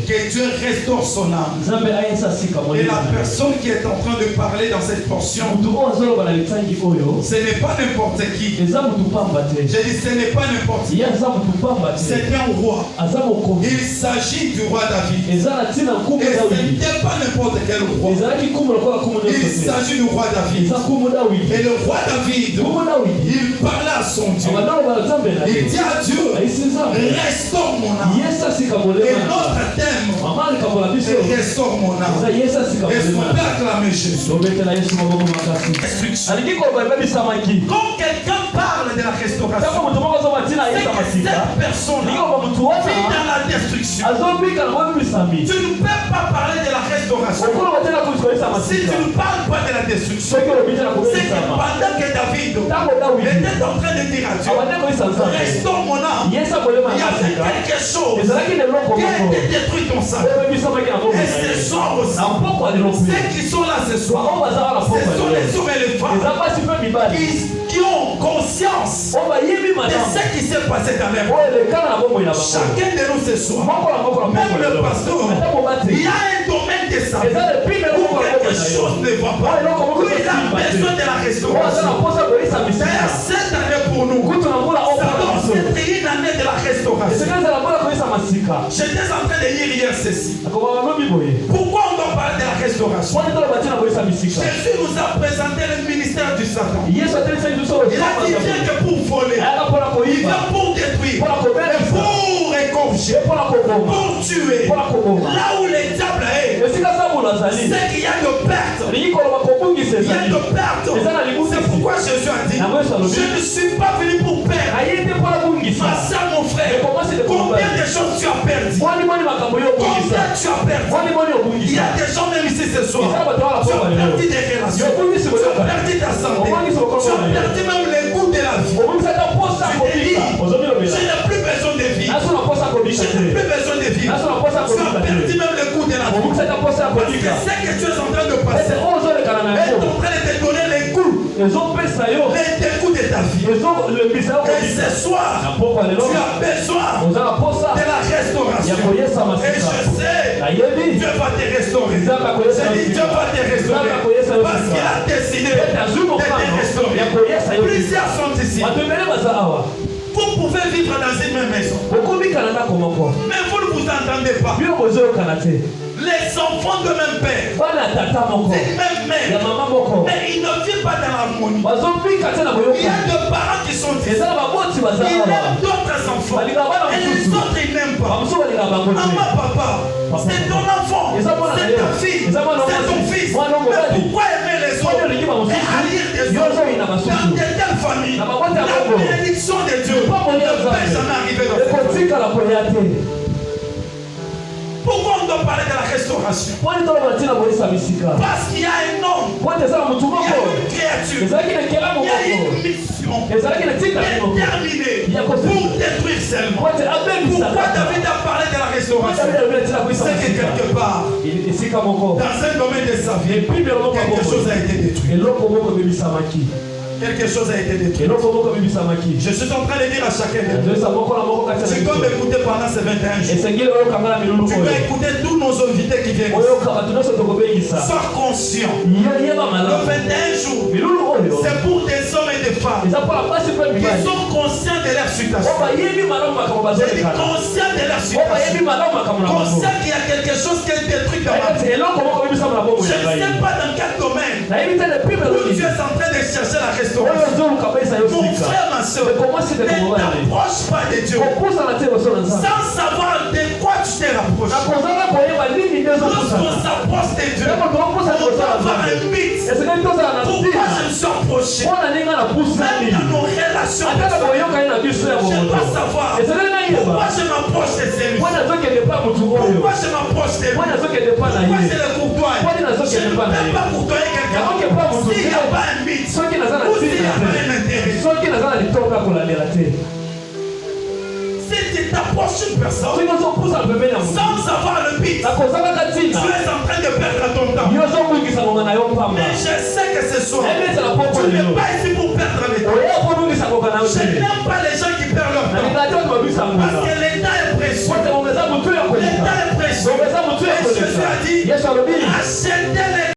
Que Dieu restaure son âme. Et la personne qui est en train de parler dans cette portion, ce n'est pas n'importe qui. Je dis ce n'est pas n'importe qui. C'est un roi. Il s'agit du roi David. Et ce n'était pas n'importe quel roi. Il s'agit du roi David. Et le roi David, il parlait à son Dieu. Il dit à Dieu, restaure mon âme. Et notre thème, restaure mon âme. Est-ce qu'on peut acclamer Jésus? Quand quelqu'un parle de la restauration, c'est que cette personne vit dans la destruction. Tu ne peux pas parler de la restauration si tu ne parles pas de la destruction. C'est que pendant que David était en train de dire à Dieu, restaure mon âme, il y avait quelque chose qui a été détruit dans sa vie. Et ce soir aussi, ceux qui sont là ce soir, ce sont les hommes et les femmes qui ont conscience de ce qui s'est passé dans leur vie. Chacun de nous ce soir, même le pasteur, il y a un domaine de sa vie où quelque chose ne va pas, où il a besoin de la restauration. Cette année pour nous, ça doit être une année de la restauration. J'étais en train de lire hier ceci. Pourquoi on doit parler de la restauration? Jésus nous a présenté le ministère du Satan. Il a dit bien que pour voler, il vient pour détruire, pour égorger, pour tuer. Là où les diables est, c'est qu'il y a de perte. Il y a de perte. C'est pourquoi Jésus a dit, je ne suis pas venu pour perdre. Ma soeur, mon frère, combien de choses tu as perdu? Combien tu as perdu? Il y a des gens même ici ce soir. Tu as perdu des relations. Tu as perdu ta santé. Tu as perdu même les goûts de la vie. Je n'ai plus besoin de vivre. Je n'ai plus besoin de vivre. Tu as perdu même le goût de la vie. Parce que ce que tu es en train de passer est en train de te donner les goûts. Les dégoûts de ta vie. Et ce soir, tu as besoin de la restauration. Et je sais, Dieu va te restaurer. Je dis, Dieu va te restaurer. Parce qu'il a décidé de te restaurer. Plusieurs sont ici. Vous pouvez vivre dans une même maison. Mais vous ne vous entendez pas. Les enfants de même père, c'est même mère, mais ils ne vivent pas dans l'harmonie. Il y a deux parents qui sont ici. Ils aiment d'autres enfants. Et les autres, ils n'aiment pas. Maman, papa, c'est ton enfant, c'est ta fille, c'est ton fils. Mais pourquoi aimer les autres et haïr des autres? Dans de telles familles, la bénédiction de Dieu ne peut jamais arriver dans cette famille. Pourquoi on doit parler de la restauration? Parce qu'il y a un homme, il y a une créature, il y a une mission déterminée pour détruire seulement. Pourquoi David a parlé de la restauration? C'est que quelque part, dans un domaine de sa vie, quelque chose a été détruit. Quelque chose a été détruit. Je suis en train de dire à chacun de nous, tu dois m'écouter pendant ces 21 jours. Tu dois écouter tous nos invités qui viennent ici. Sois conscient. Le 21 jours, c'est pour des hommes et des femmes qui sont conscients de leur situation. J'ai dit conscients de leur situation. Conscients qu'il y a quelque chose qui est détruit dans ma vie. Je ne sais pas dans quel domaine où tu es en train de chercher la restauration. Mon frère, ma soeur, ne t'approche pas de Dieu sans savoir de quoi tu t'es rapproché. Lorsqu'on s'approche de Dieu, on doit avoir un mythe. Pourquoi je me suis approché? Même dans nos relations, je dois savoir pourquoi je m'approche de celui. Pourquoi je m'approche de lui. Pourquoi je le courtoie. Je ne peux pas courtoyer quelqu'un s'il n'y a pas un mythe. Si tu t'approches une personne sans avoir le but, tu es en train de perdre ton temps. Mais je sais que ce soir, tu n'es pas ici pour perdre le temps. Je n'aime pas les gens qui perdent leur temps. Parce que le temps est précieux. l'état est précieux. Et Jésus a dit, achetez les